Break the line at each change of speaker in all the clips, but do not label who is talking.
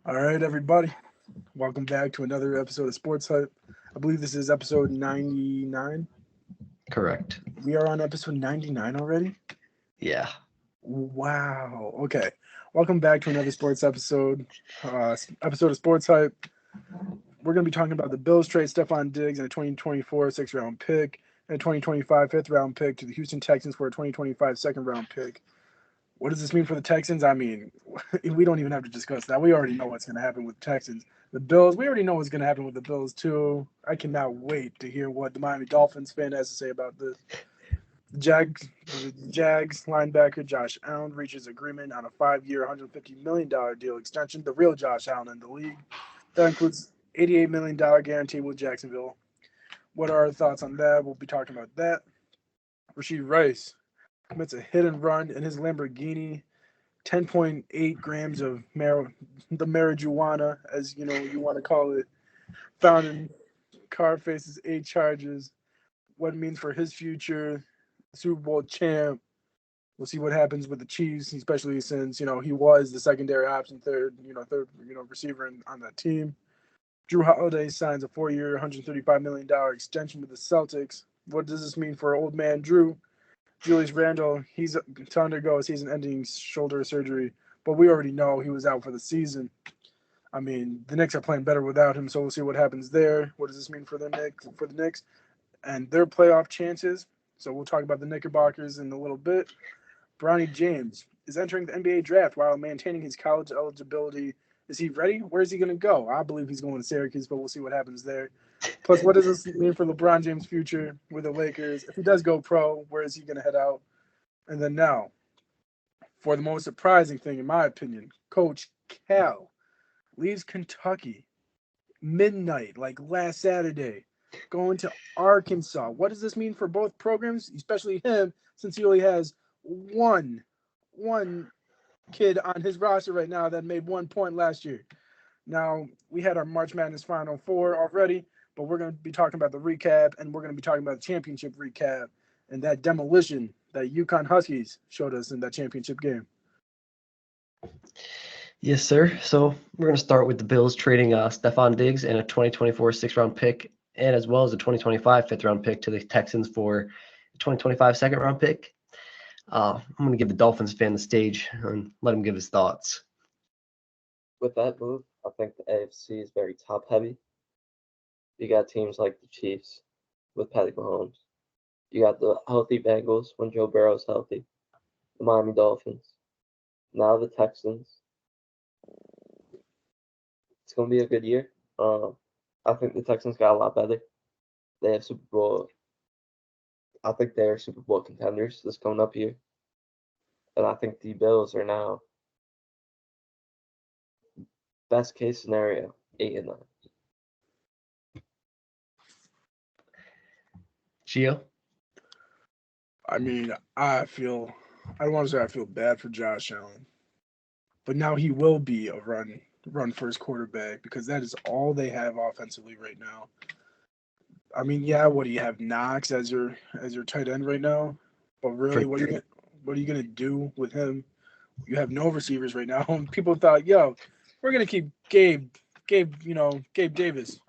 All right, everybody. Welcome back to another episode of Sports Hype. I believe this is episode 99.
Correct.
We are on episode 99 already.
Yeah.
Wow. Okay. Welcome back to another sports episode of Sports Hype. We're going to be talking about the Bills trade Stephon Diggs and a 2024 sixth round pick and a 2025 fifth round pick to the Houston Texans for a 2025 second round pick. What does this mean for the Texans? I mean, we don't even have to discuss that. We already know what's going to happen with the Texans. The Bills, we already know what's going to happen with the Bills, too. I cannot wait to hear what the Miami Dolphins fan has to say about this. The Jags linebacker Josh Allen reaches agreement on a 5-year, $150 million deal extension, the real Josh Allen in the league. That includes $88 million guarantee with Jacksonville. What are our thoughts on that? We'll be talking about that. Rasheed Rice commits a hit and run in his Lamborghini. 10.8 grams of the marijuana, as you want to call it, found in car, faces 8 charges. What it means for his future, Super Bowl champ. We'll see what happens with the Chiefs, especially since he was the secondary option, third receiver on that team. Drew Holiday signs a 4-year, $135 million extension with the Celtics. What does this mean for old man Drew? Julius Randle, he's to undergo a season-ending shoulder surgery, but we already know he was out for the season. I mean, the Knicks are playing better without him, so we'll see what happens there. What does this mean for the Knicks and their playoff chances? So we'll talk about the Knickerbockers in a little bit. Bronny James is entering the NBA draft while maintaining his college eligibility. Is he ready? Where is he going to go? I believe he's going to Syracuse, but we'll see what happens there. Plus, what does this mean for LeBron James' future with the Lakers? If he does go pro, where is he going to head out? And then now, for the most surprising thing, in my opinion, Coach Cal leaves Kentucky midnight, like last Saturday, going to Arkansas. What does this mean for both programs, especially him, since he only has one kid on his roster right now that made 1 point last year? Now, we had our March Madness Final Four already, but we're going to be talking about the recap, and we're going to be talking about the championship recap and that demolition that UConn Huskies showed us in that championship game.
Yes, sir. So we're going to start with the Bills trading Stephon Diggs and a 2024 sixth-round pick, and as well as a 2025 fifth-round pick to the Texans for a 2025 second-round pick. I'm going to give the Dolphins fan the stage and let him give his thoughts.
With that move, I think the AFC is very top heavy. You got teams like the Chiefs with Patrick Mahomes. You got the healthy Bengals when Joe Burrow's healthy. The Miami Dolphins. Now the Texans. It's going to be a good year. I think the Texans got a lot better. They have Super Bowl. I think they're Super Bowl contenders this coming up year. And I think the Bills are now, best case scenario, 8-9.
Gio?
I mean, I don't want to say I feel bad for Josh Allen, but now he will be a run first quarterback because that is all they have offensively right now. I mean, yeah, what do you have, Knox as your tight end right now? But really, what are you gonna do with him? You have no receivers right now. People thought, yo, we're gonna keep Gabe Davis.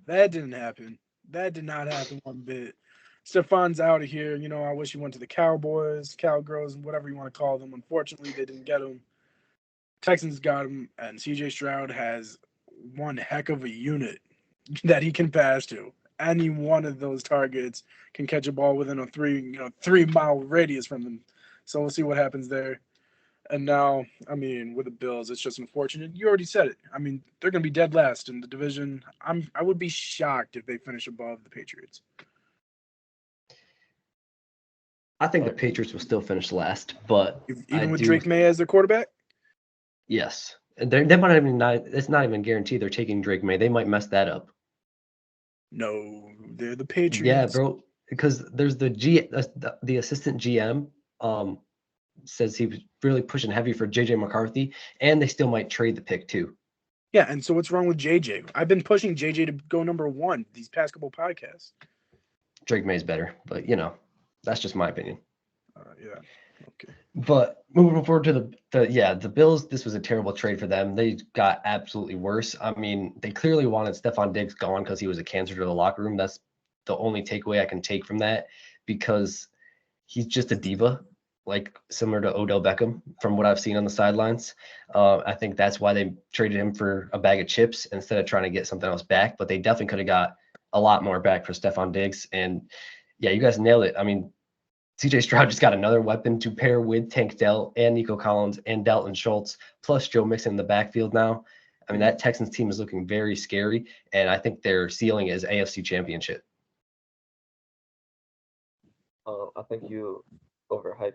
That didn't happen. That did not happen one bit. Stefan's out of here. I wish he went to the Cowboys, Cowgirls, whatever you want to call them. Unfortunately, they didn't get him. Texans got him, and CJ Stroud has one heck of a unit that he can pass to. Any one of those targets can catch a ball within a 3-mile radius from them. So we'll see what happens there. And now, I mean, with the Bills, it's just unfortunate. You already said it. I mean, they're going to be dead last in the division. I would be shocked if they finish above the Patriots.
I think the Patriots will still finish last, but
Even with Drake May as their quarterback?
Yes. They might even not. It's not even guaranteed they're taking Drake May. They might mess that up.
No, they're the Patriots.
Yeah, bro. Because there's the assistant GM says he was really pushing heavy for JJ McCarthy, and they still might trade the pick too.
Yeah, and so what's wrong with JJ? I've been pushing JJ to go number 1 these past couple podcasts.
Drake May's better, but that's just my opinion.
Yeah. Okay.
But moving forward to the Bills, this was a terrible trade for them. They got absolutely worse. I mean, they clearly wanted Stephon Diggs gone because he was a cancer to the locker room. That's the only takeaway I can take from that, because he's just a diva, like similar to Odell Beckham from what I've seen on the sidelines. I think that's why they traded him for a bag of chips instead of trying to get something else back. But they definitely could have got a lot more back for Stephon Diggs. And yeah, you guys nailed it. I mean, CJ Stroud just got another weapon to pair with Tank Dell and Nico Collins and Dalton Schultz, plus Joe Mixon in the backfield now. I mean, that Texans team is looking very scary, and I think their ceiling is AFC Championship.
I think you overhyped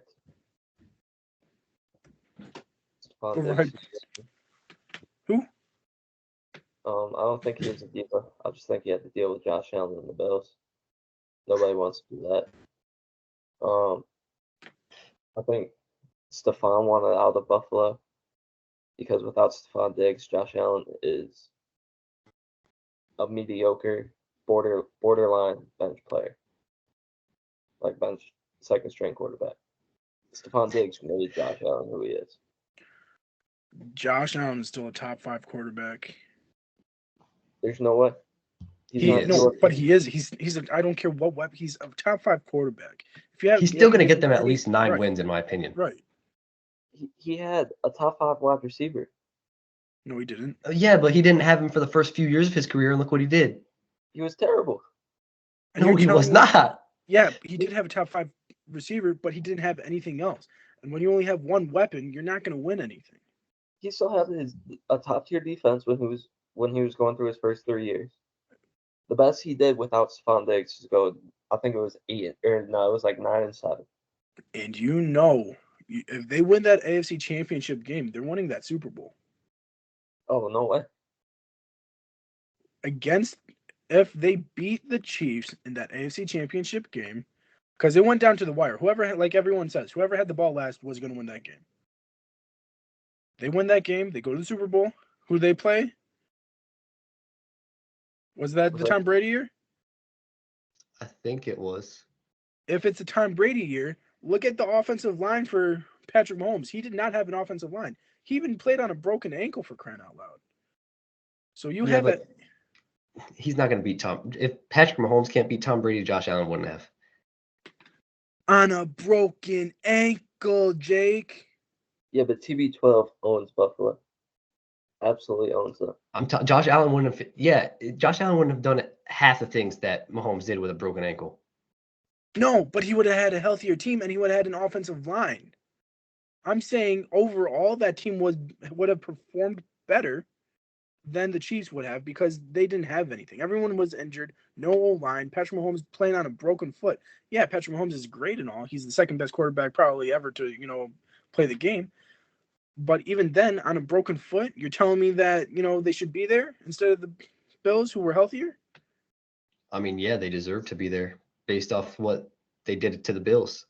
Stephon
Overhyped.
Diggs.
Who?
I don't think he was a diva. I just think he had to deal with Josh Allen and the Bills. Nobody wants to do that. I think Stephon wanted out of Buffalo because without Stephon Diggs, Josh Allen is a mediocre borderline bench player, like bench second string quarterback. Stephon Diggs made Josh Allen who he is.
Josh Allen is still a top 5 quarterback.
There's no way.
But he is. He's. I don't care what weapon. He's a top 5 quarterback. If you have,
He's still going to get them at least 9 wins, in my opinion.
Right.
He had a top 5 wide receiver.
No, he didn't.
Yeah, but he didn't have him for the first few years of his career, and look what he did.
He was terrible.
No, he was not.
Yeah, he did have a top 5 receiver, but he didn't have anything else. And when you only have one weapon, you're not going to win anything.
He still had a top tier defense when he was going through his first 3 years. The best he did without Stephon Diggs is go. I think it was 8 or no, it was like 9 and 7.
And if they win that AFC Championship game, they're winning that Super Bowl.
Oh, no way.
If they beat the Chiefs in that AFC Championship game, because it went down to the wire. Like everyone says, whoever had the ball last was going to win that game. They win that game. They go to the Super Bowl. Who they play? Was that the Tom Brady year?
I think it was.
If it's a Tom Brady year, look at the offensive line for Patrick Mahomes. He did not have an offensive line. He even played on a broken ankle, for crying out loud. So
he's not going to beat Tom. If Patrick Mahomes can't beat Tom Brady, Josh Allen wouldn't have.
On a broken ankle, Jake.
Yeah, but TB12 owns Buffalo. Absolutely owns them.
Josh Allen wouldn't have. Yeah, Josh Allen wouldn't have done half the things that Mahomes did with a broken ankle.
No, but he would have had a healthier team, and he would have had an offensive line. I'm saying overall that team would have performed better than the Chiefs would have because they didn't have anything. Everyone was injured, no O-line. Patrick Mahomes playing on a broken foot. Yeah, Patrick Mahomes is great and all. He's the second best quarterback probably ever to, play the game. But even then, on a broken foot, you're telling me that, they should be there instead of the Bills who were healthier?
I mean, yeah, they deserve to be there based off what they did to the Bills.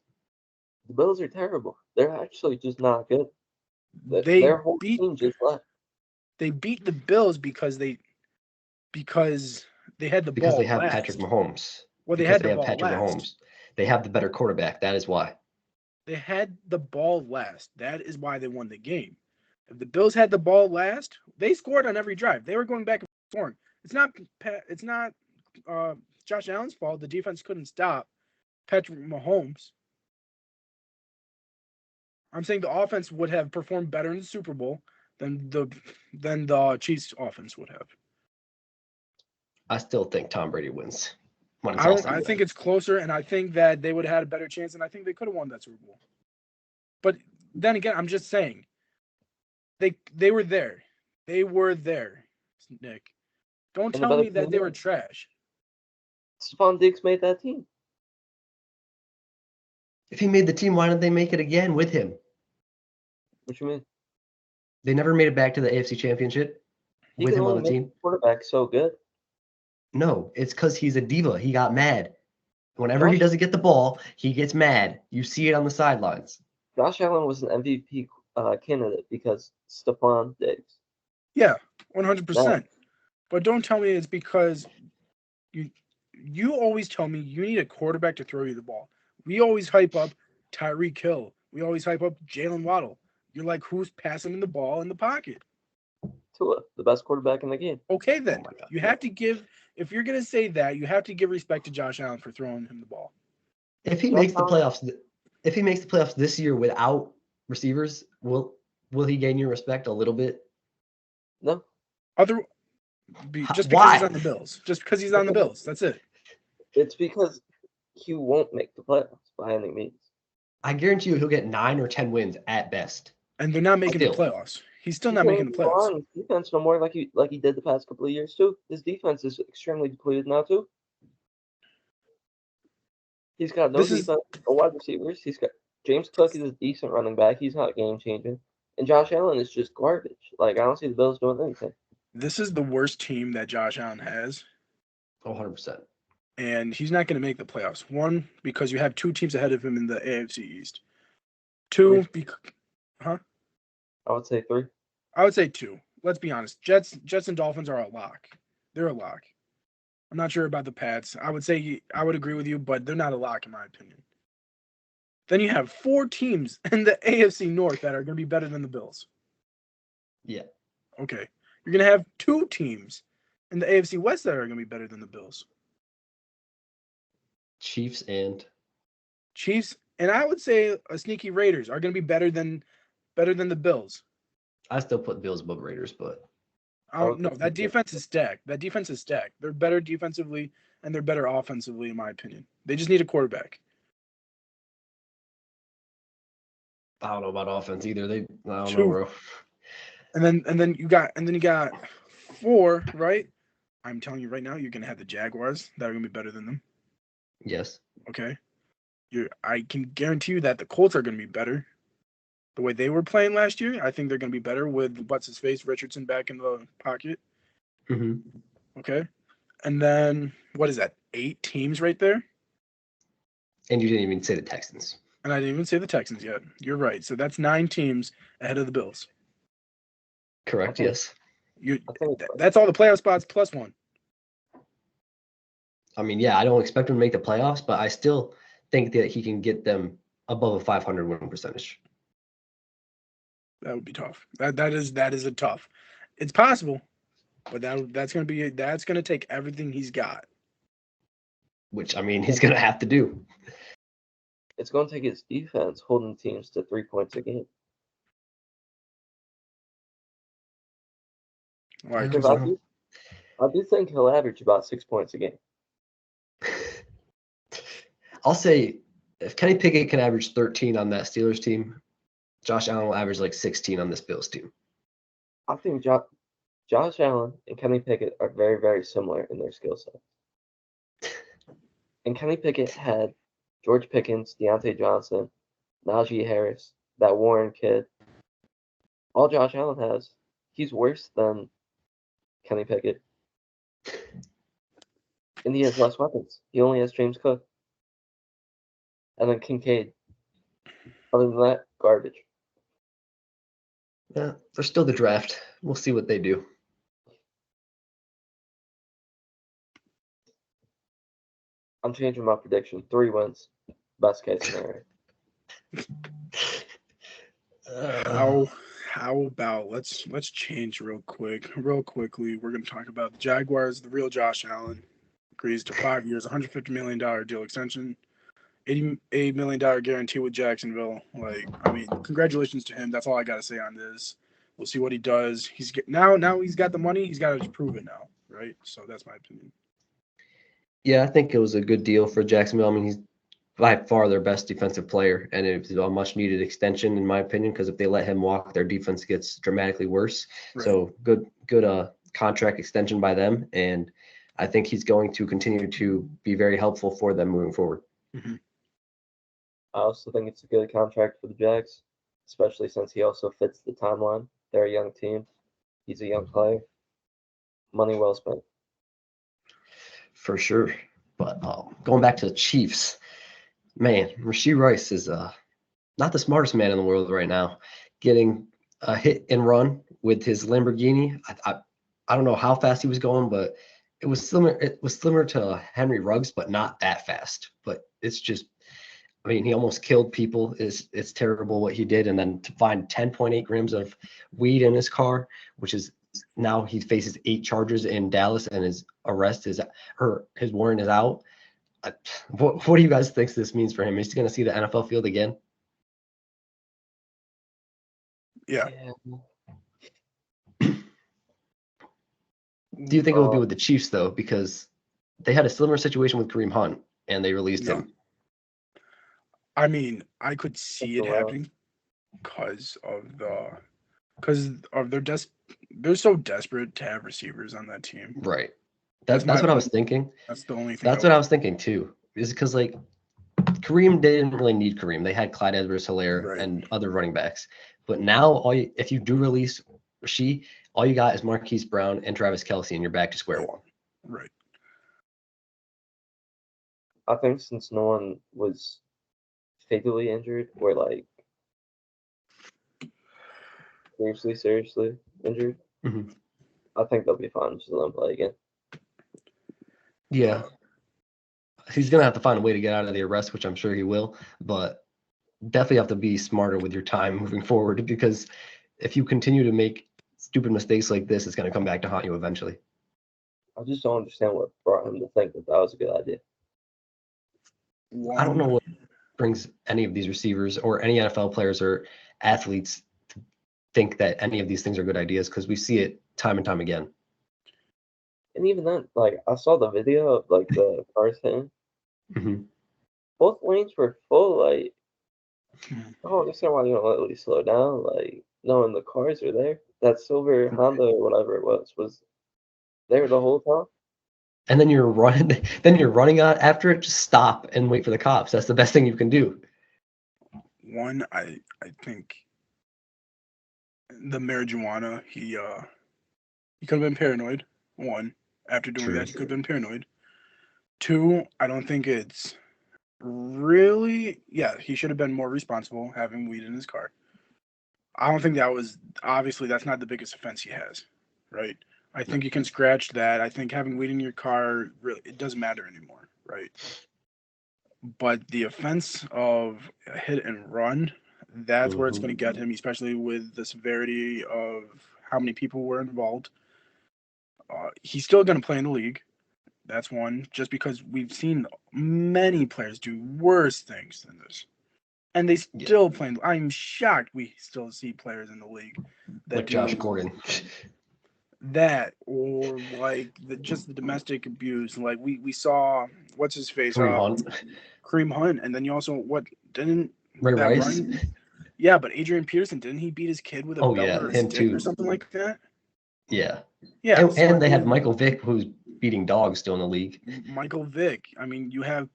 The Bills are terrible. They're actually just not good.
Their
whole team just left.
They beat the Bills because they had the ball.
Because they have
last.
Patrick Mahomes.
Well, they
because
had the
they have
ball
Patrick
last.
Mahomes. They have the better quarterback. That is why.
They had the ball last. That is why they won the game. If the Bills had the ball last, they scored on every drive. They were going back and forth. It's not Josh Allen's fault. The defense couldn't stop Patrick Mahomes. I'm saying the offense would have performed better in the Super Bowl than the Chiefs offense would have.
I still think Tom Brady wins.
I think it's closer, and I think that they would have had a better chance, and I think they could have won that Super Bowl. But then again, I'm just saying, they were there. They were there, Nick. Don't tell me that they were trash.
Stephon Diggs made that team.
If he made the team, why didn't they make it again with him?
What you mean?
They never made it back to the AFC Championship with him on the team.
Quarterback so good.
No, it's because he's a diva. He got mad. Whenever he doesn't get the ball, he gets mad. You see it on the sidelines.
Josh Allen was an MVP candidate because Stephon Diggs.
Yeah, 100%. But don't tell me it's because you always tell me you need a quarterback to throw you the ball. We always hype up Tyreek Hill. We always hype up Jalen Waddle. You're like, who's passing him the ball in the pocket?
Tua, the best quarterback in the game.
Okay, then.
Oh my God.
You have to give, if you're going to say that, you have to give respect to Josh Allen for throwing him the ball.
If he
Josh
makes the
Allen-
playoffs this year without receivers, will he gain your respect a little bit?
No,
Just because
Why?
he's on the Bills. Just because he's on the Bills. That's it.
it's because he won't make the playoffs by any means.
I guarantee you he'll get 9 or 10 wins at best.
And they're not making
Still.
the playoffs. He's still
He
not
can't
making the
even rely
playoffs.
on his defense no more like he did the past couple of years too. His defense is extremely depleted now too. He's got no defense, no wide receivers. He's got James Cook is a decent running back. He's not a game changer. And Josh Allen is just garbage. Like, I don't see the Bills doing anything.
This is the worst team that Josh Allen has.
100%.
And he's not going to make the playoffs. One, because you have two teams ahead of him in the AFC East. Two,
I would say 3.
I would say 2. Let's be honest. Jets and Dolphins are a lock. They're a lock. I'm not sure about the Pats. I would agree with you, but they're not a lock in my opinion. Then you have 4 teams in the AFC North that are going to be better than the Bills.
Yeah.
Okay. You're going to have 2 teams in the AFC West that are going to be better than the Bills.
Chiefs, and
I would say a sneaky Raiders are going to be better than the Bills.
I still put Bills above Raiders, but
No, that defense is stacked. They're better defensively and they're better offensively, in my opinion. They just need a quarterback.
I don't know about offense either. I don't
2.
know, bro.
And then you got 4, right? I'm telling you right now, you're gonna have the Jaguars that are gonna be better than them.
Yes.
Okay. I can guarantee you that the Colts are gonna be better. The way they were playing last year, I think they're gonna be better with what's his face, Richardson back in the pocket.
Mm-hmm.
Okay. And then what is that? 8 teams right there?
And you didn't even say the Texans.
And I didn't even say the Texans yet. You're right. So that's 9 teams ahead of the Bills.
Correct.
Okay.
Yes.
That's all the playoff spots plus 1.
I mean, yeah, I don't expect him to make the playoffs, but I still think that he can get them above a 500 win percentage.
That would be tough. That is a tough. It's possible, but that's gonna take everything he's got.
Which, I mean, he's going to have to do.
It's going to take his defense holding teams to 3 points a game.
All right,
Because I do think he'll average about 6 points a game.
I'll say if Kenny Pickett can average 13 on that Steelers team, Josh Allen will average like 16 on this Bills team.
I think Josh Allen and Kenny Pickett are very, very similar in their skill set. And Kenny Pickett had George Pickens, Deontay Johnson, Najee Harris, that Warren kid. All Josh Allen has, he's worse than Kenny Pickett. And he has less weapons. He only has James Cook. And then Kincaid. Other than that, garbage.
Yeah, they're still the draft. We'll see what they do.
I'm changing my prediction. 3 wins. Best case scenario.
How about let's change real quickly. We're gonna talk about the Jaguars. The real Josh Allen agrees to 5 years, $150 million deal extension, $88 million guarantee with Jacksonville. Like, I mean, congratulations to him. That's all I gotta say on this. We'll see what he does. Now he's got the money. He's got to prove it now, right? So that's my opinion.
Yeah, I think it was a good deal for Jacksonville. I mean, he's by far their best defensive player, and it was a much-needed extension, in my opinion, because if they let him walk, their defense gets dramatically worse.
Right.
So good contract extension by them, and I think he's going to continue to be very helpful for them moving forward.
Mm-hmm.
I also think it's a good contract for the Jags, especially since he also fits the timeline. They're a young team. He's a young player. Money well spent.
For sure. But going back to the Chiefs, man, Rashee Rice is not the smartest man in the world right now. Getting a hit and run with his Lamborghini. I don't know how fast he was going, but it was similar to Henry Ruggs, but not that fast. But it's just I mean, he almost killed people. It's terrible what he did. And then to find 10.8 grams of weed in his car, which is now he faces 8 charges in Dallas, and his arrest is or his warrant is out. What do you guys think this means for him? Is he going to see the NFL field again?
Yeah.
Do you think it will be with the Chiefs though? Because they had a similar situation with Kareem Hunt, and they released him.
I mean, I could see it happening because of they're so desperate to have receivers on that team.
Right. That's what I was thinking.
That's the only thing.
That's what I was thinking too. Is because like Kareem, they didn't really need Kareem. They had Clyde Edwards-Helaire and other running backs. But now, if you do release Rasheed, all you got is Marquise Brown and Travis Kelce, and you're back to square one.
Right.
I think since no one was fatally injured or like seriously injured, I think they'll be fine. Just let them play again.
Yeah. He's going to have to find a way to get out of the arrest, which I'm sure he will. But definitely have to be smarter with your time moving forward, because if you continue to make stupid mistakes like this, it's going to come back to haunt you eventually.
I just don't understand what brought him to think that was a good idea.
I don't know what brings any of these receivers or any NFL players or athletes to think that any of these things are good ideas, because we see it time and time again.
And even then, like, I saw the video of like the cars hitting. Both lanes were full. Like, I don't understand why you don't at least slow down. Like, knowing the cars are there. That silver Honda or whatever it was there the whole time.
And then you're running out after it. Just stop and wait for the cops. That's the best thing you can do.
One, I think the marijuana, he could have been paranoid. One, after doing that, he could have been paranoid. Two, I don't think it's really, he should have been more responsible having weed in his car. I don't think obviously that's not the biggest offense he has, right? I think you can scratch that. I think having weed in your car, really, it doesn't matter anymore, right? But the offense of a hit and run, that's where it's going to get him, especially with the severity of how many people were involved. He's still going to play in the league. That's one, just because we've seen many players do worse things than this. And they still play. I'm shocked we still see players in the league that
like Josh Gordon.
That, or like just the domestic abuse. Like we saw, what's his face? Kareem Hunt. And then you also, didn't
Ray Rice?
Yeah, but Adrian Peterson, didn't he beat his kid with a belt or a stick or something like that?
Yeah.
Yeah.
And they had Michael Vick, who's beating dogs still in the league.
Michael Vick. I mean, you have,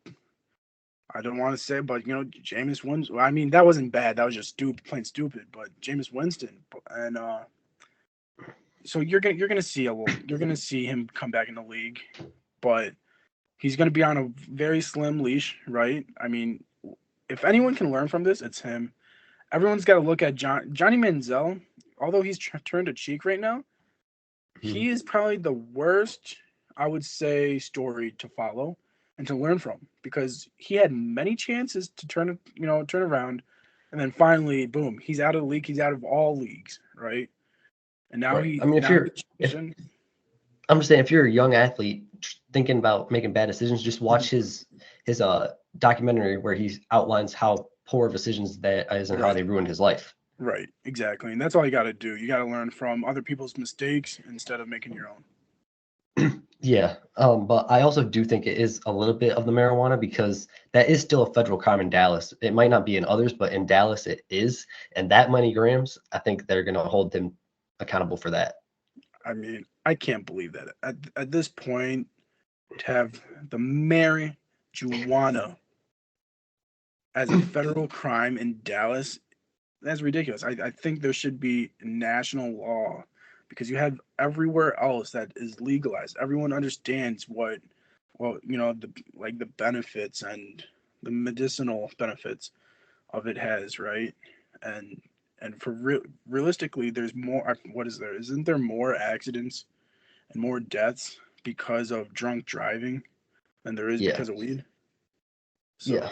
I don't want to say, but Jameis Winston. I mean, that wasn't bad. That was just plain stupid. But Jameis Winston, and so you're gonna see him come back in the league, but he's gonna be on a very slim leash, right? I mean, if anyone can learn from this, it's him. Everyone's got to look at Johnny Manziel. Although he's turned a cheek right now, he is probably the worst, I would say, story to follow and to learn from, because he had many chances to turn around, and then finally, boom, he's out of the league. He's out of all leagues, right? And now
I mean, I'm just saying, if you're a young athlete thinking about making bad decisions, just watch his documentary where he outlines how poor decisions that is and how they ruined his life.
Right, exactly. And that's all you got to do. You got to learn from other people's mistakes instead of making your own.
Yeah, but I also do think it is a little bit of the marijuana, because that is still a federal crime in Dallas. It might not be in others, but in Dallas it is. And that many grams, I think they're going to hold him accountable for that.
I mean, I can't believe that at this point, to have the marijuana as a federal crime in Dallas, that's ridiculous. I think there should be national law, because you have everywhere else that is legalized. Everyone understands the benefits and the medicinal benefits of it has, right? And for realistically, there's more. What is there? Isn't there more accidents and more deaths because of drunk driving than there is because of weed? So,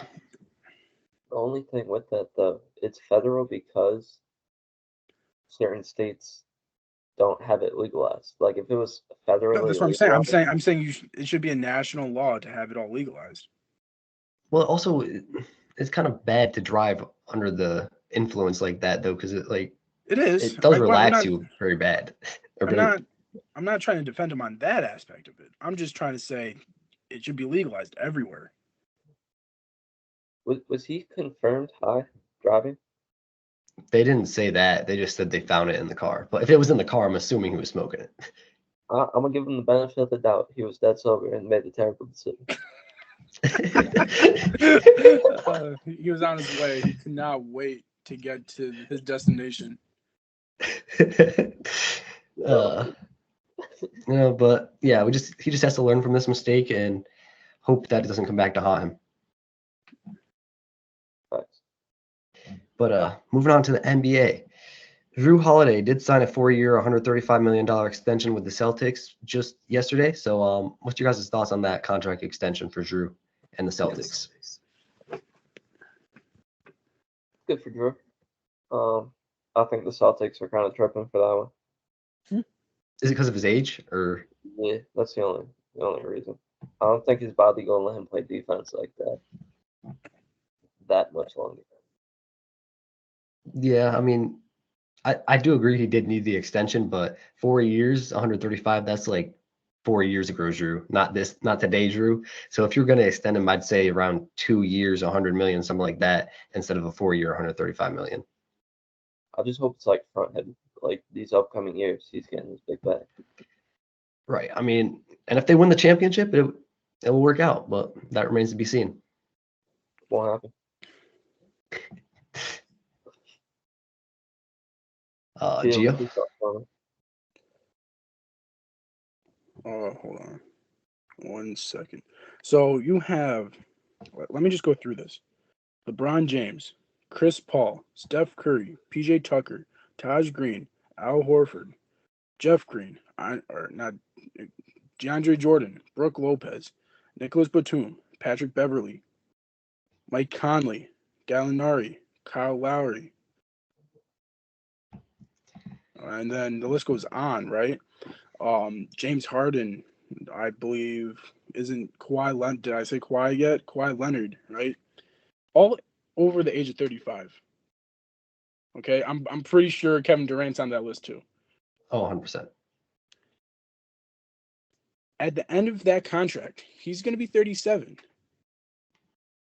The only thing with that, though, it's federal because certain states don't have it legalized. Like if it was
No,
federally
that's what I'm saying.
legalized,
I'm saying it should be a national law to have it all legalized.
Well, also, it's kind of bad to drive under the influence like that, though, because
It is.
it does
We're
relax
not.
you very bad. Or
I'm
very,
not. I'm not trying to defend him on that aspect of it. I'm just trying to say it should be legalized everywhere.
was he confirmed high driving?
they didn't say that. They just said they found it in the car. But if it was in the car, I'm assuming he was smoking it.
I'm gonna give him the benefit of the doubt. He was dead sober and made the terrible decision.
He was on his way. He could not wait to get to his destination.
But yeah, he just has to learn from this mistake and hope that it doesn't come back to haunt him.
Facts.
But moving on to the NBA. Drew Holiday did sign a 4-year, $135 million extension with the Celtics just yesterday. So what's your guys' thoughts on that contract extension for Drew and the Celtics?
Good for Drew. I think the Celtics are kind of tripping for that one.
Is it because of his age or?
Yeah, that's the only reason. I don't think his body gonna let him play defense like that much longer.
Yeah, I mean, I do agree he did need the extension, but 4 years, 135, that's like 4 years ago, Drew, not today, Drew. So if you're going to extend him, I'd say around 2 years, 100 million, something like that, instead of a 4-year, 135 million.
I just hope it's like front heavy. Like these upcoming years, he's getting his big bag.
Right. I mean, and if they win the championship, it will work out, but that remains to be seen.
Won't happen.
Gio?
Hold on 1 second. So you have, let me just go through this. LeBron James, Chris Paul, Steph Curry, PJ Tucker, Taj Green, Al Horford, Jeff Green, DeAndre Jordan, Brooke Lopez, Nicholas Batum, Patrick Beverly, Mike Conley, Gallinari, Kyle Lowry. And then the list goes on, right? James Harden, I believe, isn't Kawhi Leonard. Did I say Kawhi yet? Kawhi Leonard, right? All over the age of 35. Okay, I'm pretty sure Kevin Durant's on that list too.
Oh, 100%.
At the end of that contract, he's going to be 37.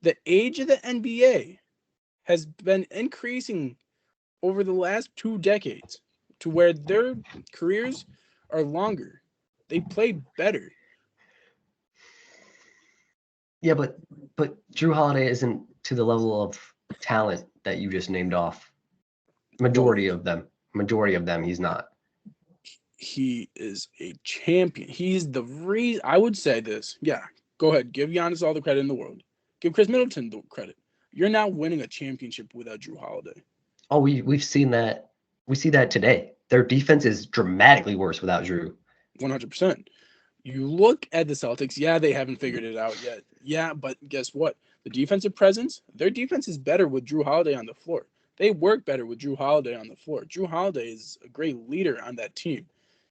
The age of the NBA has been increasing over the last 2 decades to where their careers are longer. They play better.
Yeah, but Drew Holiday isn't to the level of talent that you just named off. Majority of them, he's not.
He is a champion. He's the reason. I would say this. Yeah, go ahead. Give Giannis all the credit in the world. Give Chris Middleton the credit. You're not winning a championship without Drew Holiday.
Oh, we've seen that. We see that today. Their defense is dramatically worse without Drew.
100%. You look at the Celtics. Yeah, they haven't figured it out yet. Yeah, but guess what? The defensive presence, their defense is better with Drew Holiday on the floor. They work better with Drew Holiday on the floor. Drew Holiday is a great leader on that team.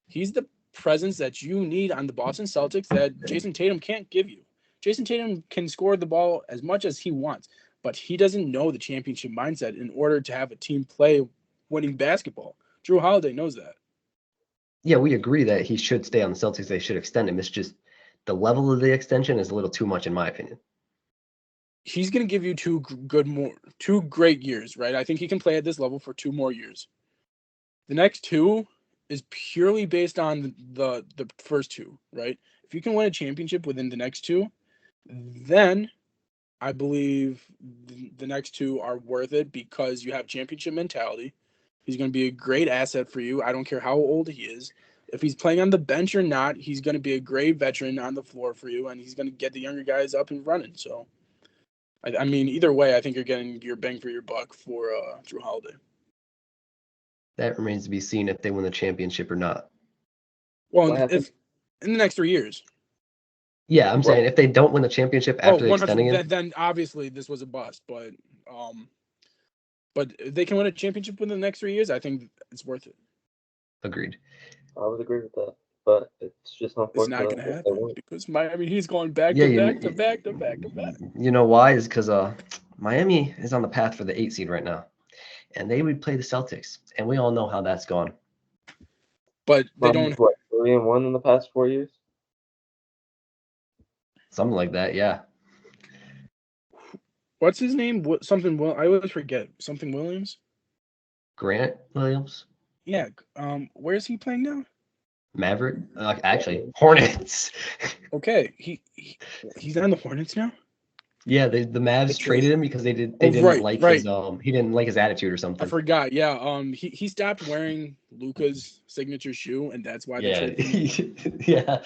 He's the presence that you need on the Boston Celtics that Jason Tatum can't give you. Jason Tatum can score the ball as much as he wants, but he doesn't know the championship mindset in order to have a team play winning basketball. Drew Holiday knows that.
Yeah, we agree that he should stay on the Celtics. They should extend him. It's just the level of the extension is a little too much, in my opinion.
He's going to give you 2 great years, right? I think he can play at this level for 2 more years. The next 2 is purely based on the first 2, right? If you can win a championship within the next 2, then I believe the next 2 are worth it because you have championship mentality. He's going to be a great asset for you. I don't care how old he is. If he's playing on the bench or not, he's going to be a great veteran on the floor for you, and he's going to get the younger guys up and running. So, I mean, either way, I think you're getting your bang for your buck for Drew Holiday.
That remains to be seen if they win the championship or not.
Well, if in the next 3 years.
Yeah, I'm saying if they don't win the championship after extending him,
then obviously this was a bust. But if they can win a championship within the next 3 years, I think it's worth it.
agreed.
I would agree with that, but it's just
It's
unfortunate.
not going to
that they
happen
won't.
because Miami, he's going back
Yeah,
to back.
You know why? Is because Miami is on the path for the 8 seed right now, and they would play the Celtics, and we all know how that's gone.
But they
Miami's,
don't.
what, 3-1 in the past 4 years?
Something like that, yeah.
What's his name? I always forget. Something Williams.
Grant Williams,
Yeah. Where is he playing now?
Maverick, actually Hornets.
Okay. He's on the Hornets now.
Yeah, the Mavs traded him because they didn't like
right.
his he didn't like his attitude or something.
I forgot. Yeah. He stopped wearing Luka's signature shoe, and that's why they
Yeah,
traded him.
yeah.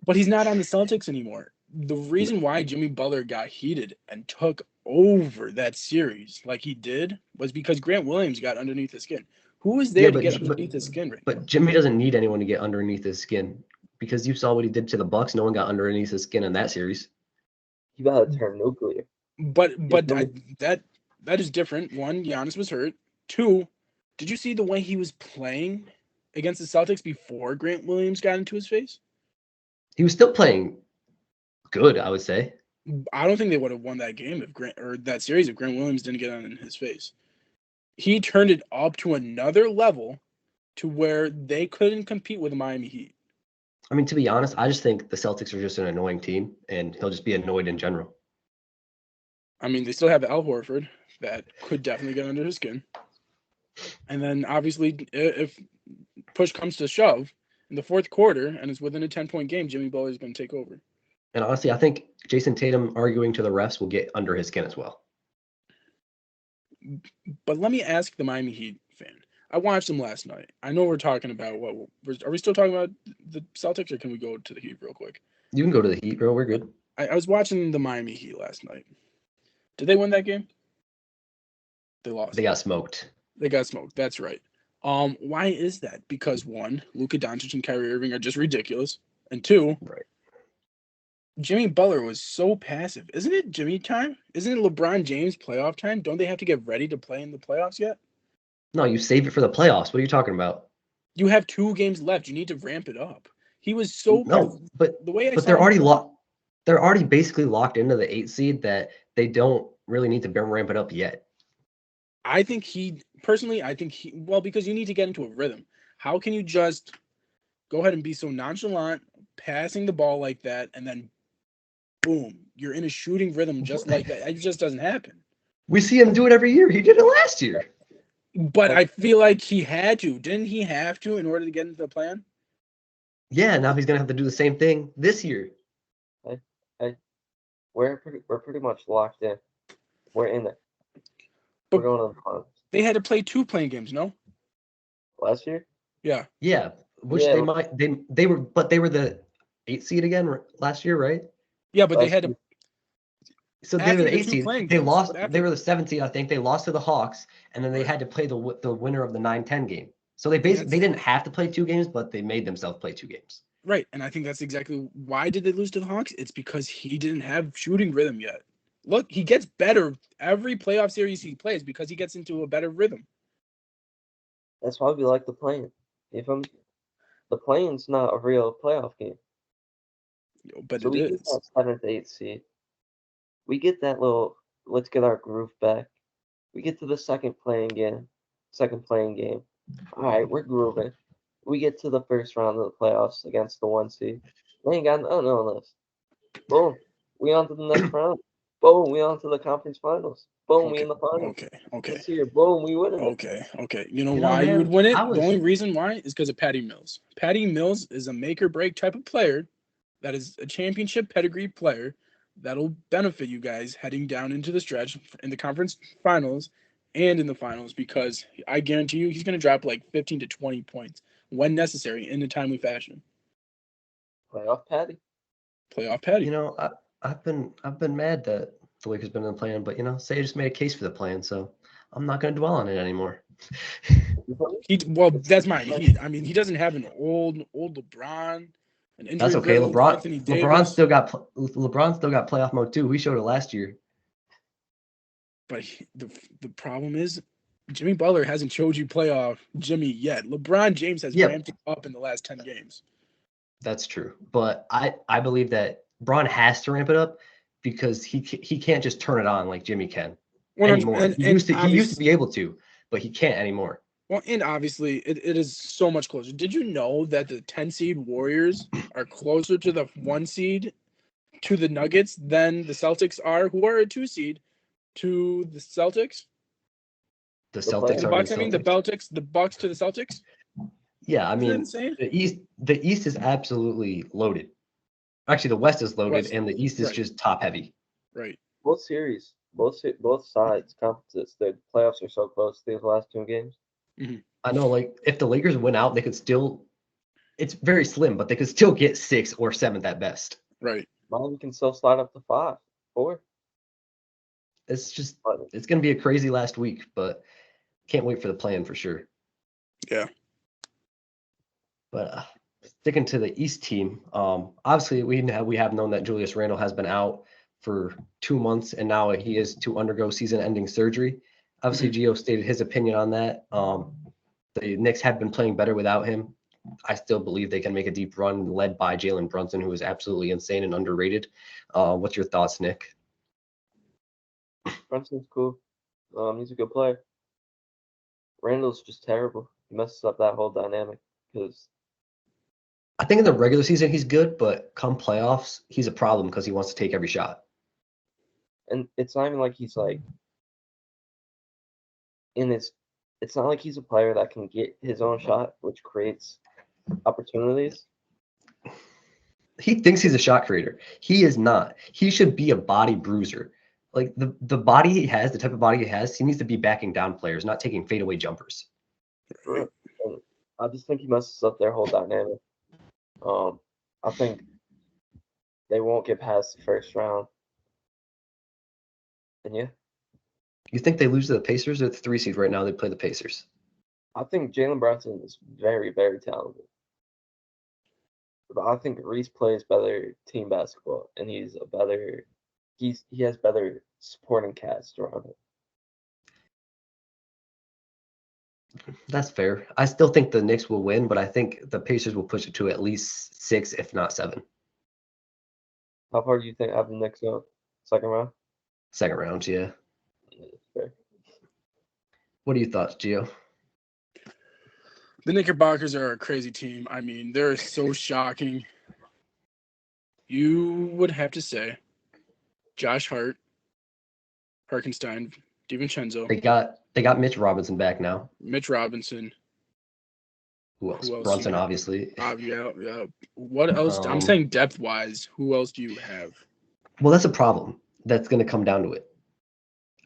But he's not on the Celtics anymore. The reason why Jimmy Butler got heated and took over that series like he did was because Grant Williams got underneath his skin. Who is there to get underneath his skin right now?
But Jimmy doesn't need anyone to get underneath his skin because you saw what he did to the Bucks. No one got underneath his skin in that series.
You gotta turn nuclear.
But that is different. One, Giannis was hurt. Two, did you see the way he was playing against the Celtics before Grant Williams got into his face?
He was still playing good, I would say.
I don't think they would have won that game that series if Grant Williams didn't get on in his face. He turned it up to another level to where they couldn't compete with the Miami Heat.
I mean, to be honest, I just think the Celtics are just an annoying team, and he'll just be annoyed in general.
I mean, they still have Al Horford that could definitely get under his skin. And then, obviously, if push comes to shove in the fourth quarter and it's within a 10-point game, Jimmy Butler is going to take over.
And honestly, I think Jason Tatum arguing to the refs will get under his skin as well.
But let me ask the Miami Heat fan. I watched them last night. I know we're talking about are we still talking about the Celtics, or can we go to the Heat real quick?
You can go to the Heat, bro. We're good.
I was watching the Miami Heat last night. Did they win that game? They lost.
They got smoked.
They got smoked. That's right. Why is that? Because one, Luka Doncic and Kyrie Irving are just ridiculous, and two,
right,
Jimmy Butler was so passive. Isn't it Jimmy time? Isn't it LeBron James playoff time? Don't they have to get ready to play in the playoffs yet?
No, you save it for the playoffs. What are you talking about?
You have 2 games left. You need to ramp it up. He was so
but
the way
they're already locked. They're already basically locked into the 8 seed that they don't really need to ramp it up yet.
I think because you need to get into a rhythm. How can you just go ahead and be so nonchalant, passing the ball like that, and then boom, you're in a shooting rhythm just like that? It just doesn't happen.
We see him do it every year. He did it last year.
But I feel like he had to. Didn't he have to in order to get into the plan?
Yeah, now he's going to have to do the same thing this year.
Hey, we're pretty much locked in. We're in there.
But
we're going to the finals.
They had to play 2 playing games, no?
Last year?
Yeah.
Yeah, they were the 8 seed again last year, right?
Yeah, but they had to.
So they were the 8 seed. They lost. They were the 7th seed, I think. They lost to the Hawks, and then they had to play the winner of the 9-10 game. So they didn't have to play 2 games, but they made themselves play 2 games.
Right, and I think that's exactly why did they lose to the Hawks? It's because he didn't have shooting rhythm yet. Look, he gets better every playoff series he plays because he gets into a better rhythm.
That's why we like the play-in. The play-in's not a real playoff game.
But
so
it
we
is.
Get that 7th, 8th seed. We get that little, let's get our groove back. We get to the second playing game. All right, we're grooving. We get to the first round of the playoffs against the 1 seed. We ain't got nothing on us. Boom. We on to the next round. Boom. We on to the conference finals. Boom. We in the finals.
Okay.
This year, boom. We win it.
Okay. You know why you would win it? The only reason why is because of Patty Mills. Patty Mills is a make or break type of player that is a championship pedigree player that'll benefit you guys heading down into the stretch in the conference finals and in the finals, because I guarantee you he's going to drop like 15 to 20 points when necessary in a timely fashion.
Playoff Patty.
You know, I've been mad that the Lakers been in the plan, but Say just made a case for the plan, so I'm not going to dwell on it anymore.
That's my Heat. I mean, he doesn't have an old LeBron An
That's okay.
injury-riddled Anthony
LeBron
Davis.
LeBron still got playoff mode too. We showed it last year.
But the problem is, Jimmy Butler hasn't showed you playoff Jimmy yet. LeBron James has
Yeah.
ramped it up in the last 10 games.
That's true. But I believe that Bron has to ramp it up because he can't just turn it on like Jimmy can
100
anymore. He used to be able to, but he can't anymore.
Well, and obviously it is so much closer. Did you know that the 10 seed Warriors are closer to the 1 seed to the Nuggets than the Celtics are, who are a 2 seed to the Celtics?
The
The
Celtics
playoffs.
The
are
Bucks,
the
I mean the
Celtics.
Bucks to the Celtics?
Yeah, I
Isn't that
mean
insane?
the East is absolutely loaded. Actually, the West is loaded,
West,
and the East is
right.
just top heavy.
Right.
Both series, both sides, conferences, the playoffs are so close these last 2 games.
I know, like if the Lakers win out, they could still. It's very slim, but they could still get 6th or 7th at best.
Right.
Miami can still slide up to 5, 4.
It's just
But
it's gonna be a crazy last week, but can't wait for the plan for sure.
Yeah.
But sticking to the East team, obviously we have known that Julius Randle has been out for 2 months, and now he is to undergo season-ending surgery. Obviously, Gio stated his opinion on that. The Knicks have been playing better without him. I still believe they can make a deep run led by Jalen Brunson, who is absolutely insane and underrated. What's your thoughts, Nick?
Brunson's cool. He's a good player. Randall's just terrible. He messes up that whole dynamic because
I think in the regular season he's good, but come playoffs, he's a problem because he wants to take every shot.
and it's not even like he's like in his. It's not like he's a player that can get his own shot, which creates opportunities.
He thinks he's a shot creator. He is not. He should be a body bruiser. Like the body he has, the type of body he has, he needs to be backing down players, not taking fadeaway jumpers.
And I just think he messes up their whole dynamic. I think they won't get past the first round. And yeah,
You think they lose to the Pacers or the 3 seed right now? They play the Pacers.
I think Jalen Brunson is very, very talented. But I think Reese plays better team basketball, and he has better supporting cast around him.
That's fair. I still think the Knicks will win, but I think the Pacers will push it to at least 6, if not 7.
How far do you think have the Knicks go? Second round?
Second round, yeah.
Yeah, fair.
What are your thoughts, Gio?
The Knickerbockers are a crazy team. I mean, they're so shocking. You would have to say Josh Hart, Harkenstein, DiVincenzo,
They got Mitch Robinson back now.
Mitch Robinson.
Who else?
Who else
Brunson,
you got?
obviously.
Yeah. What else? I'm saying depth-wise, who else do you have?
Well, that's a problem. That's going to come down to it.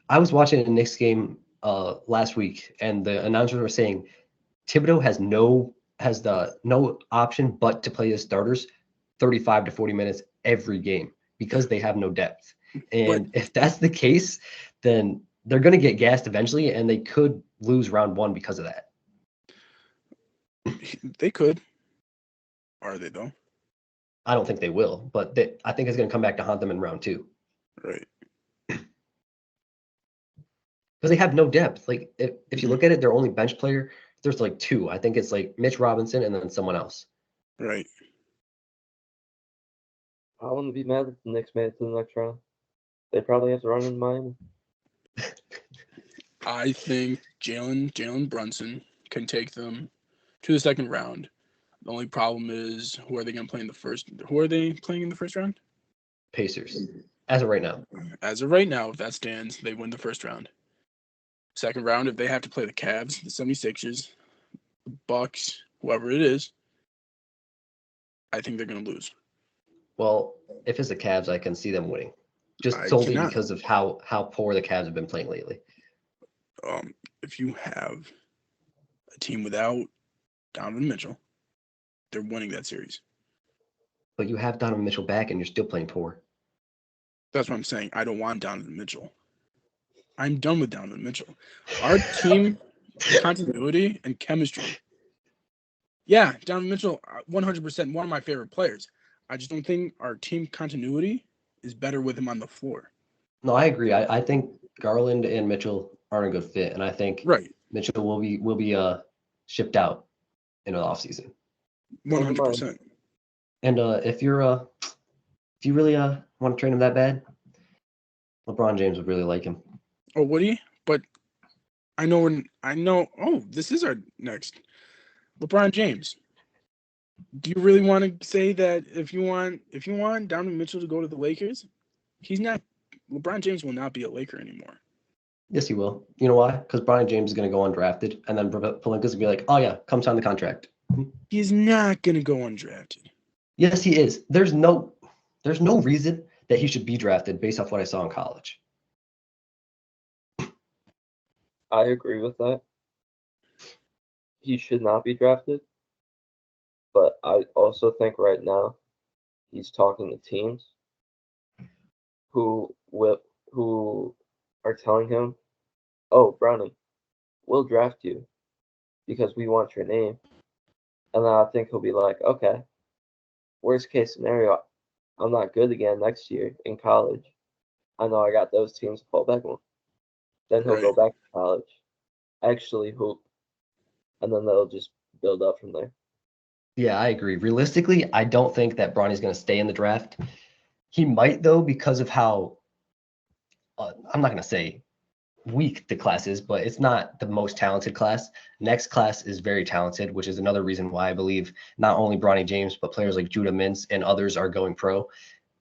I was watching a Knicks game last week, and the announcers were saying Thibodeau has no option but to play his starters 35 to 40 minutes every game because they have no depth. And if that's the case, then they're going to get gassed eventually, and they could lose round 1 because of that.
They could. Are they, though?
I don't think they will, but I think it's going to come back to haunt them in round 2.
Right.
Because they have no depth. Like, if you look at it, their only bench player, there's like 2. I think it's like Mitch Robinson and then someone else.
Right.
I wouldn't be mad if the Knicks made it to the next round. They probably have to run in Miami.
I think Jalen Brunson can take them to the second round. The only problem is who are they going to play in the first? Who are they playing in the first round?
Pacers, as of right now.
As of right now, if that stands, they win the first round. Second round, if they have to play the Cavs, the 76ers, the Bucks, whoever it is, I think they're going to lose.
Well, if it's the Cavs, I can see them winning, just
I
solely
cannot.
because of how poor the Cavs have been playing lately.
If you have a team without Donovan Mitchell, they're winning that series.
But you have Donovan Mitchell back, and you're still playing poor.
That's what I'm saying. I don't want Donovan Mitchell. I'm done with Donovan Mitchell. Our team continuity and chemistry Yeah, Donovan Mitchell, 100%, one of my favorite players. I just don't think our team continuity is better with him on the floor.
No, I agree. I think Garland and Mitchell aren't a good fit, and I think
Right,
Mitchell will be shipped out in the offseason.
100%.
And if you really want to train him that bad, LeBron James would really like him.
Oh, would he? But I know. Oh, this is our next. LeBron James. Do you really want to say that if you want Donovan Mitchell to go to the Lakers, he's not. LeBron James will not be a Laker anymore.
Yes, he will. You know why? Because Brian James is going to go undrafted, and then Pelinka's going to be like, "Oh yeah, come sign the contract."
He's not gonna go undrafted.
Yes, he is. There's no reason that he should be drafted based off what I saw in college.
I agree with that. He should not be drafted, but I also think right now he's talking to teams who are telling him, "Oh, Bronny, we'll draft you because we want your name." And then I think he'll be like, "Okay, worst case scenario, I'm not good again next year in college. I know I got those teams to fall back on." Then he'll go
Right.
back to college, actually hoop, and then they'll just build up from there.
Yeah, I agree. Realistically, I don't think that Bronny's going to stay in the draft. He might though because of how I'm not going to say weak the class is, but it's not the most talented class. Next class is very talented, which is another reason why I believe not only Bronny James, but players like Judah Mintz and others are going pro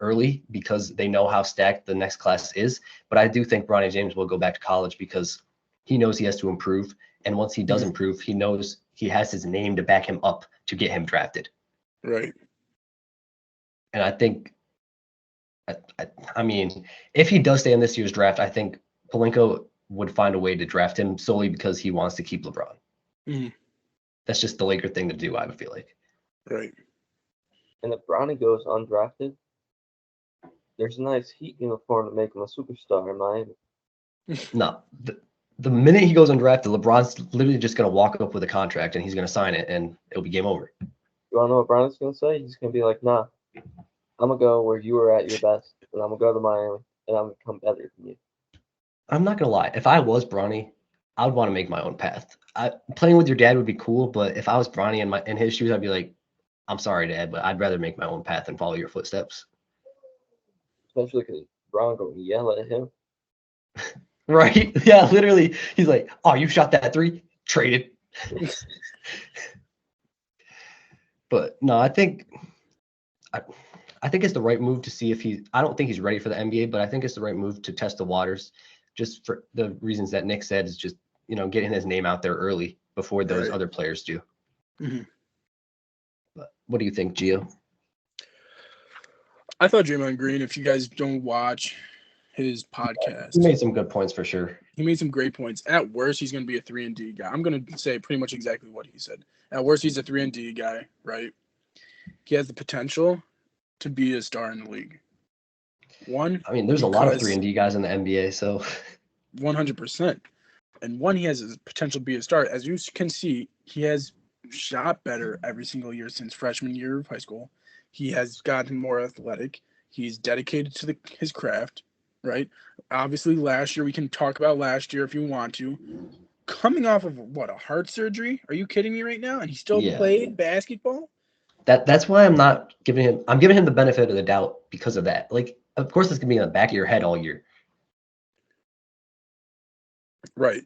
early because they know how stacked the next class is. But I do think Bronny James will go back to college because he knows he has to improve. And once he does improve, he knows he has his name to back him up to get him drafted.
Right.
And I think, I mean, if he does stay in this year's draft, I think Pelinka would find a way to draft him solely because he wants to keep LeBron.
Mhm.
That's just the Laker thing to do, I would feel like.
Right.
And if Bronny goes undrafted, there's a nice Heat uniform to make him a superstar in Miami.
No, the minute he goes undrafted, LeBron's literally just going to walk up with a contract and he's going to sign it and it'll be game over.
You wanna know what Bronny's gonna say? He's gonna be like, "Nah, I'm gonna go where you were at your best, and I'm gonna go to Miami, and I'm gonna become better than you."
I'm not going to lie. If I was Bronny, I would want to make my own path. Playing with your dad would be cool, but if I was Bronny in his shoes, I'd be like, I'm sorry, Dad, but I'd rather make my own path and follow your footsteps.
Especially because Bron gonna yell at him.
Right? Yeah, literally. He's like, "Oh, you shot that three? Traded." But no, I think it's the right move to see if I don't think he's ready for the NBA, but I think it's the right move to test the waters, just for the reasons that Nick said, is just getting his name out there early before those
Right.
other players do.
Mhm.
But what do you think, Gio?
I thought Draymond Green, if you guys don't watch his
He
podcast,
made some good points for sure.
he made some great points. At worst, he's going to be a 3-and-D guy. I'm going to say pretty much exactly what he said. At worst, he's a 3-and-D guy, right? He has the potential to be a star in the league.
I mean, there's a lot of 3-and-D guys in the NBA, so
100%. And one, he has the potential to be a star. As you can see, he has shot better every single year since freshman year of high school. He has gotten more athletic. He's dedicated to his craft, right? Obviously, last year, we can talk about last year if you want to. Coming off of what, a heart surgery? Are you kidding me right now? And he still
yeah.
played basketball?
That's why I'm giving him the benefit of the doubt because of that. Like, of course, it's gonna be in the back of your head all year.
Right.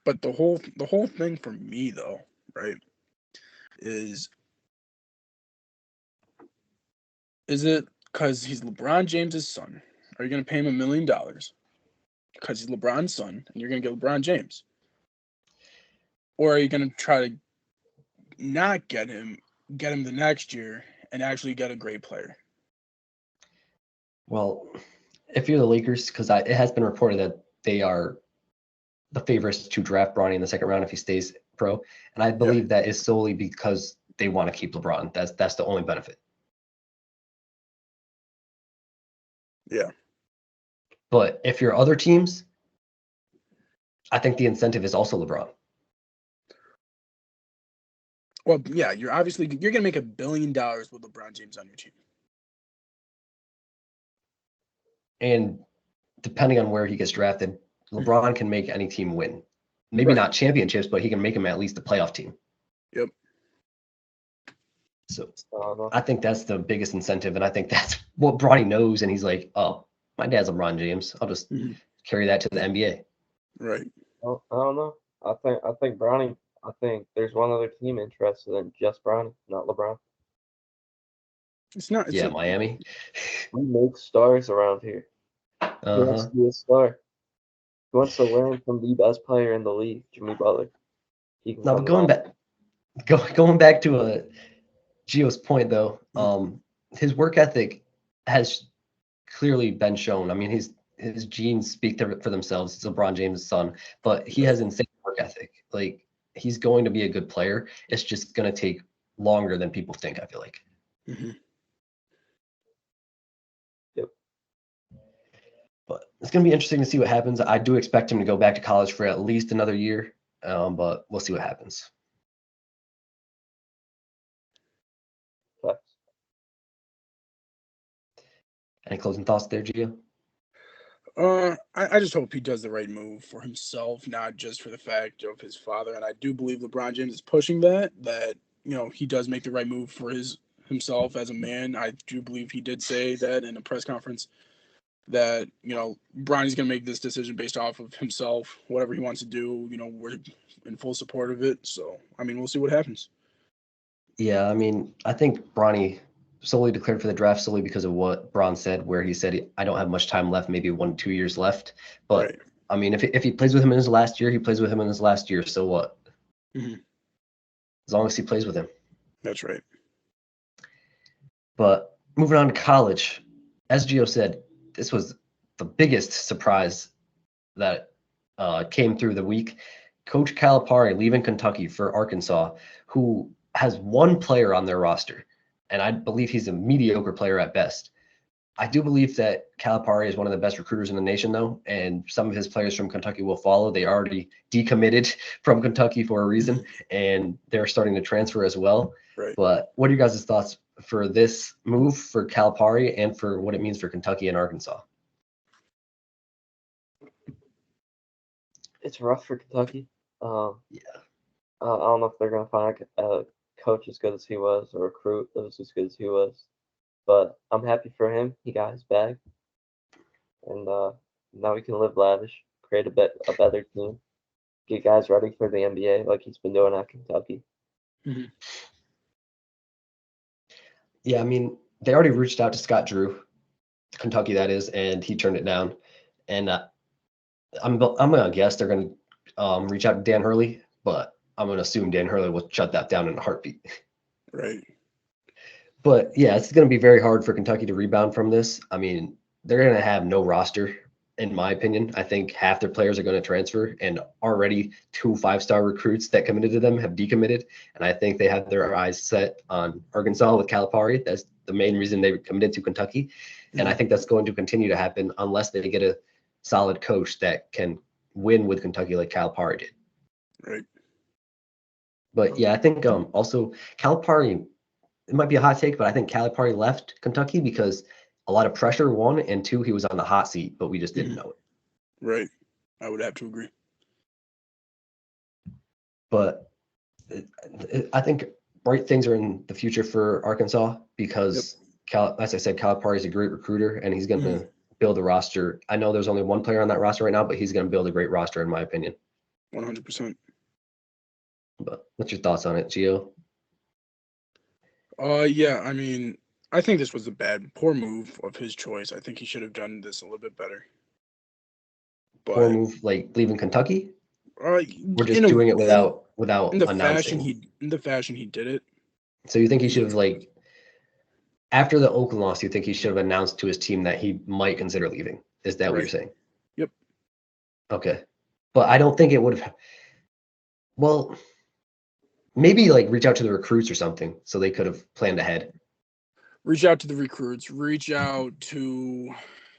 But the whole thing for me though, right, is it because he's LeBron James's son? Are you going to pay him $1 million because he's LeBron's son and you're going to get LeBron James? Or are you going to try to not get him the next year and actually get a great player?
Well, if you're the Lakers, because it has been reported that they are the favorites to draft Bronny in the second round if he stays pro, and I believe that is solely because they want to keep LeBron. That's the only benefit.
Yeah.
But if you're other teams, I think the incentive is also LeBron.
Well, yeah, you're gonna make $1 billion with LeBron James on your team.
And depending on where he gets drafted, LeBron can make any team win. Maybe
Right.
not championships, but he can make them at least a playoff team.
Yep.
So
I don't know.
I think that's the biggest incentive, and I think that's what Bronny knows. And he's like, "Oh, my dad's LeBron James. I'll just carry that to the NBA."
Right.
I don't know. I think Bronny. I think there's one other team interested in just Bronny, not LeBron.
It's not. It's
Yeah,
a,
Miami.
We make stars around here. He wants
Uh-huh.
to be a star. He wants to learn from the best player in the league, Jimmy Butler. He can
Now,
come
but going back to Gio's point though, his work ethic has clearly been shown. I mean, his genes speak for themselves. He's LeBron James' son, but he has insane work ethic. Like he's going to be a good player. It's just going to take longer than people think, I feel like.
Yep.
But it's going to be interesting to see what happens. I do expect him to go back to college for at least another year, but we'll see what happens.
Facts.
Any closing thoughts there, Gio?
I just hope he does the right move for himself, not just for the fact of his father. And I do believe LeBron James is pushing that he does make the right move for himself as a man. I do believe he did say that in a press conference that, Bronny's going to make this decision based off of himself, whatever he wants to do, we're in full support of it. So, I mean, we'll see what happens.
Yeah, I mean, I think Bronny solely declared for the draft solely because of what Braun said, where he said, I don't have much time left, maybe 1-2 years left. But
Right.
I mean, if he plays with him in his last year, he plays with him in his last year. So what? As long as he plays with him.
That's right.
But moving on to college, as Gio said, this was the biggest surprise that came through the week. Coach Calipari leaving Kentucky for Arkansas, who has one player on their roster, and I believe he's a mediocre player at best. I do believe that Calipari is one of the best recruiters in the nation, though, and some of his players from Kentucky will follow. They already decommitted from Kentucky for a reason, and they're starting to transfer as well.
Right.
But what are your guys' thoughts for this move for Calipari and for what it means for Kentucky and Arkansas?
It's rough for Kentucky.
Yeah.
I don't know if they're gonna find a coach as good as he was, or a recruit that was as good as he was. But I'm happy for him. He got his bag, and now he can live lavish, create a better team, get guys ready for the NBA like he's been doing at Kentucky.
Yeah, I mean, they already reached out to Scott Drew, Kentucky that is, and he turned it down. And I'm gonna guess they're gonna reach out to Dan Hurley, but I'm gonna assume Dan Hurley will shut that down in a heartbeat.
Right.
But yeah, it's gonna be very hard for Kentucky to rebound from this. I mean, they're gonna have no roster, in my opinion. I think half their players are gonna transfer, and already 2 5-star recruits that committed to them have decommitted. And I think they have their eyes set on Arkansas with Calipari. That's the main reason they committed to Kentucky. And I think that's going to continue to happen unless they get a solid coach that can win with Kentucky like Calipari did.
Right.
But yeah, I think also Calipari, it might be a hot take, but I think Calipari left Kentucky because a lot of pressure, one, and two, he was on the hot seat, but we just didn't know it.
Right. I would have to agree.
But I think bright things are in the future for Arkansas because, as I said, Calipari is a great recruiter and he's going to build a roster. I know there's only one player on that roster right now, but he's going to build a great roster, in my opinion.
100%.
But what's your thoughts on it, Gio?
Yeah, I mean, I think this was a poor move of his choice. I think he should have done this a little bit better.
Poor move, like leaving Kentucky? We're just doing it without
in the
announcing.
fashion he did it.
So you think he should have, like, after the Oakland loss, you think he should have announced to his team that he might consider leaving? Is that what you're saying?
Yep.
Okay. But I don't think it would have. Well, maybe like reach out to the recruits or something so they could have planned ahead.
Reach out to the recruits. Reach out to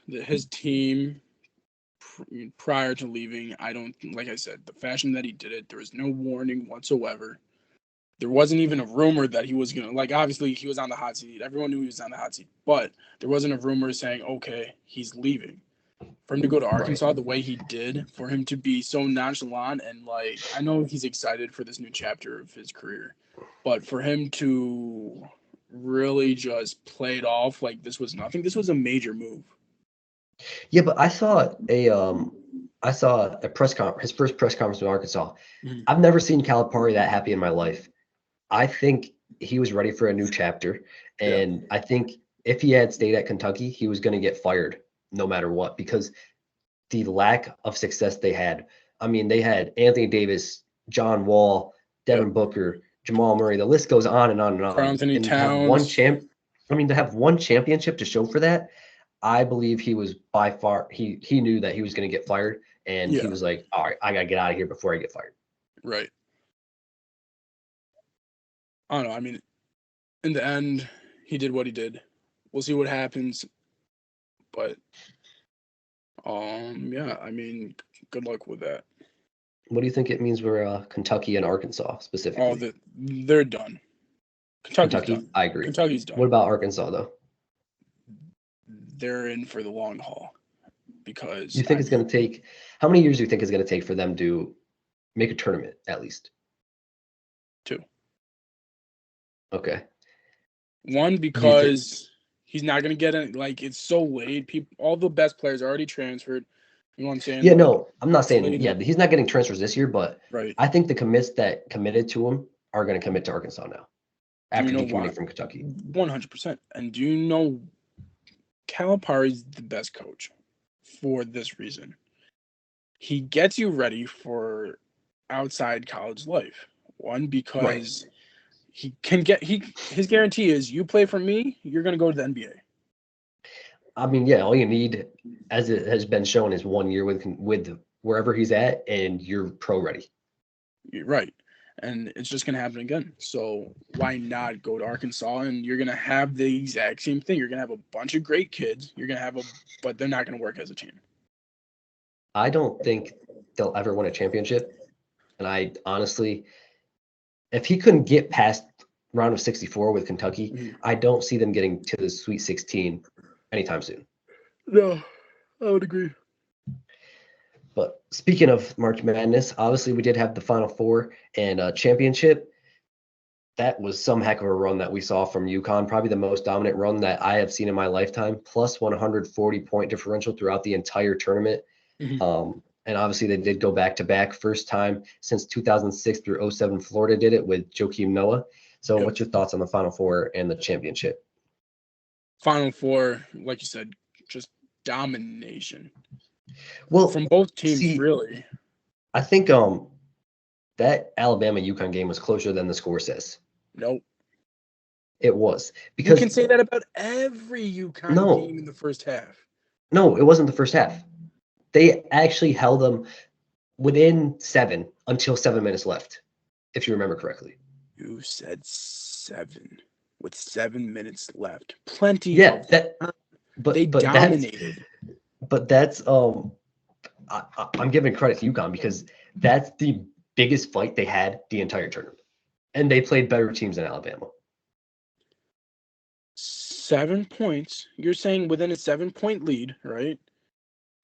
his team prior to leaving. I don't, like I said, the fashion that he did it, there was no warning whatsoever. There wasn't even a rumor that he was going to, like, obviously he was on the hot seat. Everyone knew he was on the hot seat, but there wasn't a rumor saying, okay, he's leaving. For him to go to Arkansas the way he did, for him to be so nonchalant and, like, I know he's excited for this new chapter of his career, but for him to really just play it off like this was nothing, this was a major move.
Yeah, but I saw a press conference, his first press conference in Arkansas.
Mhm.
I've never seen Calipari that happy in my life. I think he was ready for a new chapter, and I think if he had stayed at Kentucky, he was going to get fired no matter what, because the lack of success they had. I mean, they had Anthony Davis, John Wall, Devin Booker, Jamal Murray. The list goes on and on and on.
Karl Anthony
And to
Towns.
have one championship to show for that, I believe he was by far he knew that he was going to get fired, and he was like, all right, I got to get out of here before I get fired.
Right. I don't know. I mean, in the end, he did what he did. We'll see what happens. But, yeah, I mean, good luck with that.
What do you think it means for Kentucky and Arkansas specifically?
Oh, they're done. Kentucky's done.
I agree.
Kentucky's done.
What about Arkansas, though?
They're in for the long haul because
You think it's going to take – how many years do you think it's going to take for them to make a tournament at least?
2.
Okay.
1, because he's not going to get it. Like, it's so late. All the best players are already transferred. You know what I'm saying?
Yeah,
like,
no, I'm not saying – yeah, he's not getting transfers this year, but
right.
I think the commits that committed to him are going to commit to Arkansas now after
you know
decommitting from Kentucky.
100%. And do you know Calipari's the best coach for this reason? He gets you ready for outside college life. 1, because he can his guarantee is you play for me, you're going to go to the NBA.
I mean, yeah, all you need, as it has been shown, is 1 year with wherever he's at, and you're pro ready.
You're right. And it's just going to happen again. So why not go to Arkansas? And you're going to have the exact same thing. You're going to have a bunch of great kids. You're going to have but they're not going to work as a team.
I don't think they'll ever win a championship. And I honestly, if he couldn't get past round of 64 with Kentucky, I don't see them getting to the Sweet 16 anytime soon.
No, I would agree.
But speaking of March Madness, obviously we did have the Final Four and championship. That was some heck of a run that we saw from UConn, probably the most dominant run that I have seen in my lifetime, plus 140-point differential throughout the entire tournament. And obviously they did go back-to-back, first time since 2006 through 07. Florida did it with Joakim Noah. So what's your thoughts on the Final Four and the championship?
Final Four, like you said, just domination.
Well,
from both teams, really.
I think that Alabama UConn game was closer than the score says.
Nope.
It was. Because
you can say that about every UConn game in the first half.
No, it wasn't the first half. They actually held them within 7 until 7 minutes left, if you remember correctly.
You said 7 with 7 minutes left. Plenty.
Yeah,
they dominated.
That's I'm giving credit to UConn because that's the biggest fight they had the entire tournament, and they played better teams than Alabama.
7 points. You're saying within a 7-point lead, right?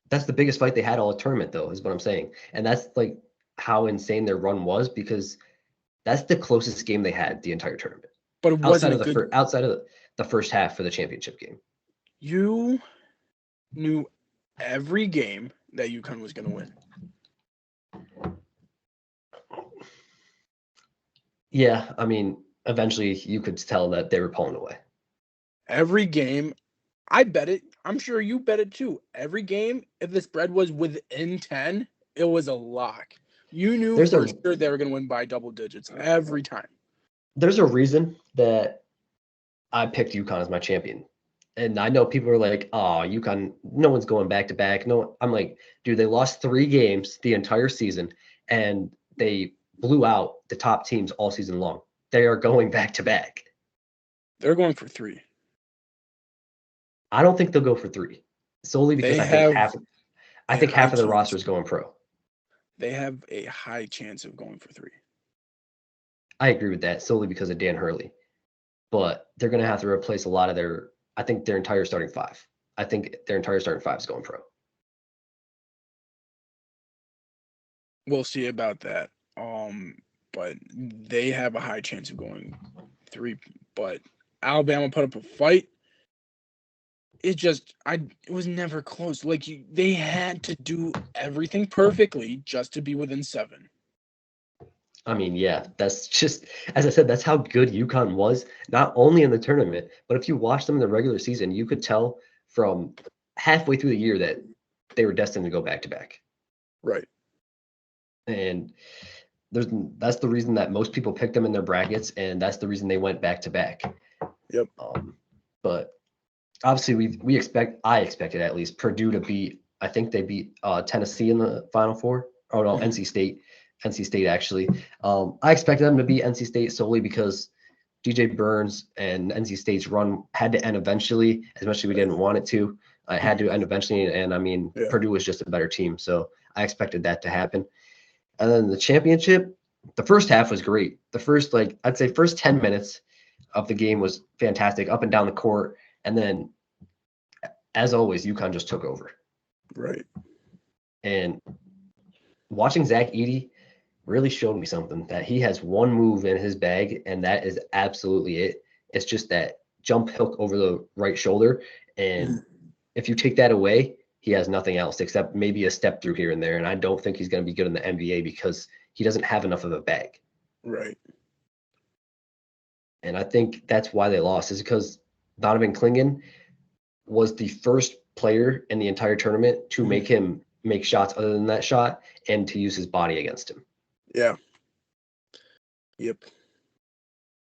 That's the biggest fight they had all tournament, though, is what I'm saying. And that's like how insane their run was, because that's the closest game they had the entire tournament.
But it wasn't
outside of the first half for the championship game.
You knew every game that UConn was going to win.
Yeah, I mean, eventually you could tell that they were pulling away.
Every game, I bet it. I'm sure you bet it too. Every game, if the spread was within 10, it was a lock. You knew for sure they were going to win by double digits every time.
There's a reason that I picked UConn as my champion. And I know people are like, oh, UConn, no one's going back to back. No, I'm like, dude, they lost 3 games the entire season, and they blew out the top teams all season long. They are going back to back.
They're going for 3.
I don't think they'll go for 3, solely because I think half of the roster is going pro.
They have a high chance of going for 3.
I agree with that solely because of Dan Hurley. But they're going to have to replace a lot of I think their entire starting five. I think their entire starting five is going pro.
We'll see about that. But they have a high chance of going 3. But Alabama put up a fight. It was never close. Like they had to do everything perfectly just to be within 7.
I mean, yeah, that's just, as I said, that's how good UConn was, not only in the tournament, but if you watch them in the regular season, you could tell from halfway through the year that they were destined to go back to back.
Right.
And that's the reason that most people picked them in their brackets, and that's the reason they went back to back.
Yep.
But obviously, I expected at least Purdue to beat. I think they beat Tennessee in the Final Four. Oh no, NC State. NC State actually. I expected them to beat NC State solely because DJ Burns and NC State's run had to end eventually, as much as we didn't want it to. It had to end eventually, and I mean,
Yeah.
Purdue was just a better team, so I expected that to happen. And then the championship, the first half was great. The first, I'd say first 10 minutes of the game was fantastic, up and down the court. And then, as always, UConn just took over.
Right.
And watching Zach Edey really showed me something, that he has one move in his bag, and that is absolutely it. It's just that jump hook over the right shoulder. And if you take that away, he has nothing else except maybe a step through here and there. And I don't think he's going to be good in the NBA because he doesn't have enough of a bag.
Right.
And I think that's why they lost, is because Donovan Clingan was the first player in the entire tournament to make him make shots other than that shot and to use his body against him.
Yeah. Yep.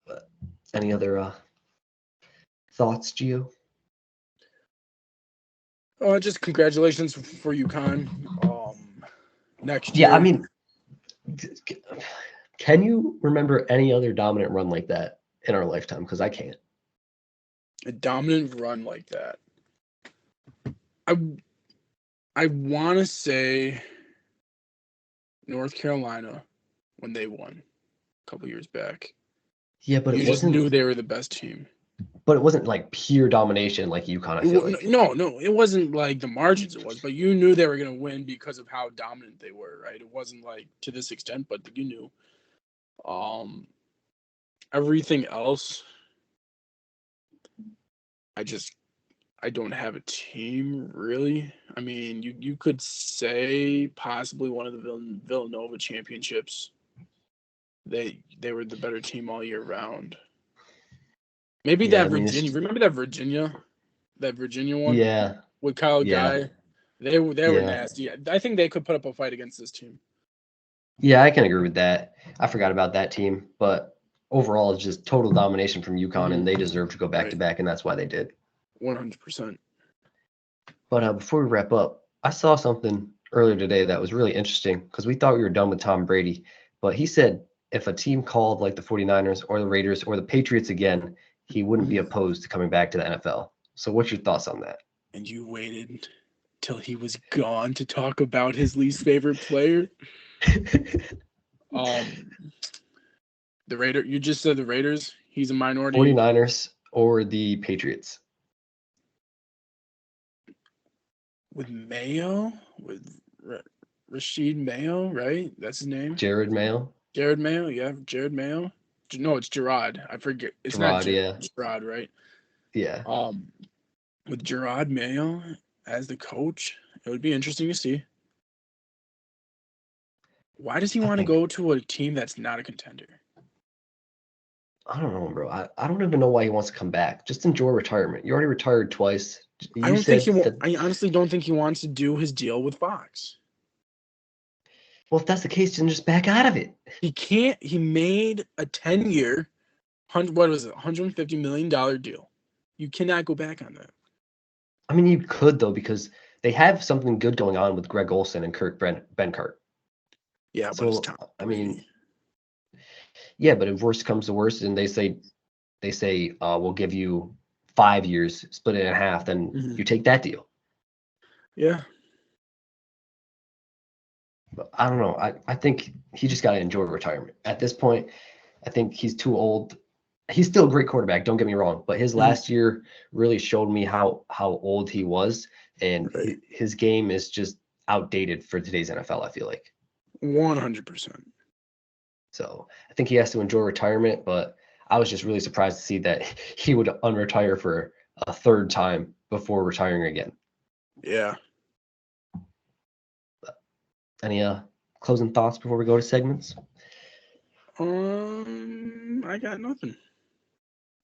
But any other thoughts, Gio?
Just congratulations for UConn. Next year.
Yeah, I mean, can you remember any other dominant run like that in our lifetime? Because I can't.
A dominant run like that. I want to say North Carolina when they won a couple years back.
Yeah, but
you
it
just
wasn't.
knew they were the best team.
But it wasn't like pure domination like UConn. I feel like
No, it wasn't like the margins it was, but you knew they were going to win because of how dominant they were, right? It wasn't like to this extent, but you knew. Everything else, I don't have a team really. I mean, you could say possibly one of the Villanova championships. They were the better team all year round. Maybe
Yeah,
that
I mean,
Virginia. Remember that Virginia one?
Yeah.
With Kyle
Yeah.
Guy. They were
Yeah.
nasty. I think they could put up a fight against this team.
Yeah, I can agree with that. I forgot about that team, but overall, it's just total domination from UConn, and they deserve to go back to back, and that's why they did.
100%.
But before we wrap up, I saw something earlier today that was really interesting because we thought we were done with Tom Brady, but he said if a team called like the 49ers or the Raiders or the Patriots again, he wouldn't be opposed to coming back to the NFL. So what's your thoughts on that?
And you waited till he was gone to talk about his least favorite player? The Raiders. You just said the Raiders. He's a minority.
49ers or the Patriots.
With Mayo? With Rashid Mayo, right? That's his name?
Jared Mayo?
Jared Mayo, yeah. Jared Mayo. No, it's Gerard. I forget. It's
Gerard,
not
yeah.
Gerard, right?
Yeah.
With Gerard Mayo as the coach, it would be interesting to see. Why does he want to go to a team that's not a contender?
I don't know, bro. I don't even know why he wants to come back. Just enjoy retirement. You already retired twice.
I honestly don't think he wants to do his deal with Fox.
Well, if that's the case, then just back out of it.
He can't. He made a 10-year, $150 million deal. You cannot go back on that.
I mean, you could, though, because they have something good going on with Greg Olson and Kirk Benkart.
Yeah, but
so,
it's Tom Brady.
Yeah, but if worst comes to worst, and they say we'll give you 5 years, split it in half, then you take that deal.
Yeah.
But I don't know. I think he just got to enjoy retirement. At this point, I think he's too old. He's still a great quarterback, don't get me wrong, but his last year really showed me how old he was, and his game is just outdated for today's NFL, I feel like.
100%.
So I think he has to enjoy retirement, but I was just really surprised to see that he would unretire for a third time before retiring again.
Yeah.
Any closing thoughts before we go to segments?
I got nothing.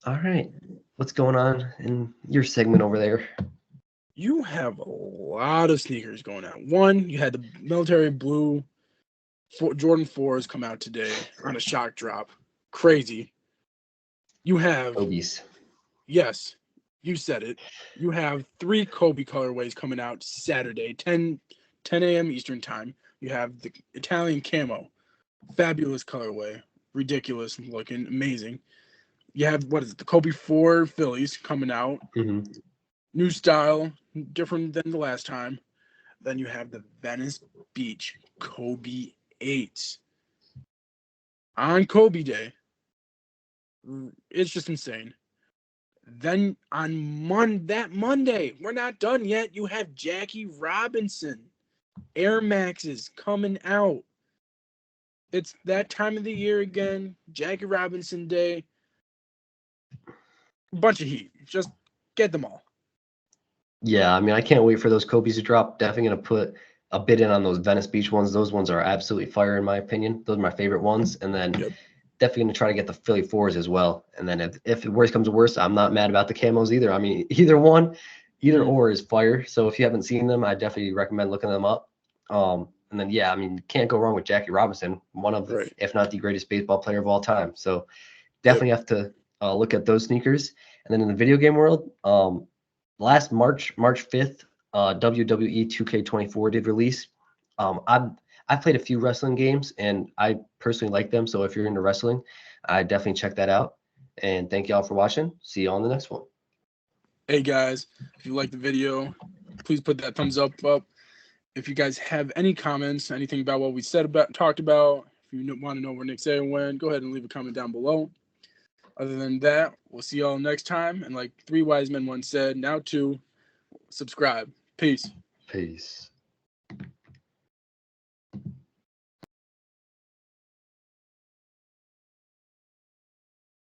All right. What's going on in your segment over there?
You have a lot of sneakers going out. One, you had the military blue Jordan 4s come out today on a shock drop. Crazy. You have,
Kobe's.
yes, you said it. You have 3 Kobe colorways coming out Saturday, 10 a.m. Eastern time. You have the Italian camo. Fabulous colorway. Ridiculous looking. Amazing. You have, the Kobe 4 Phillies coming out.
Mm-hmm.
New style, different than the last time. Then you have the Venice Beach Kobe 8s on Kobe Day. It's just insane. Then on that Monday, we're not done yet. You have Jackie Robinson Air Maxes coming out. It's that time of the year again. Jackie Robinson Day. Bunch of heat. Just get them all.
Yeah, I mean, I can't wait for those Kobe's to drop. Definitely going to put a bid in on those Venice Beach ones. Those ones are absolutely fire in my opinion. Those are my favorite ones. And then definitely going to try to get the Philly 4s as well. And then if worse comes to worse, I'm not mad about the camos either. I mean, either or is fire. So if you haven't seen them, I definitely recommend looking them up. And then, yeah, I mean, can't go wrong with Jackie Robinson, one of, if not the greatest baseball player of all time. So definitely have to look at those sneakers. And then in the video game world, last March 5th, WWE 2K24 did release. I've played a few wrestling games, and I personally like them. So if you're into wrestling, I definitely check that out. And thank y'all for watching. See you on the next one.
Hey, guys, if you like the video, please put that thumbs up. If you guys have any comments, anything about what we talked about, if you want to know where Nick Saban went, go ahead and leave a comment down below. Other than that, we'll see y'all next time. And like 3 wise men once said, now 2, subscribe. Peace.
Peace.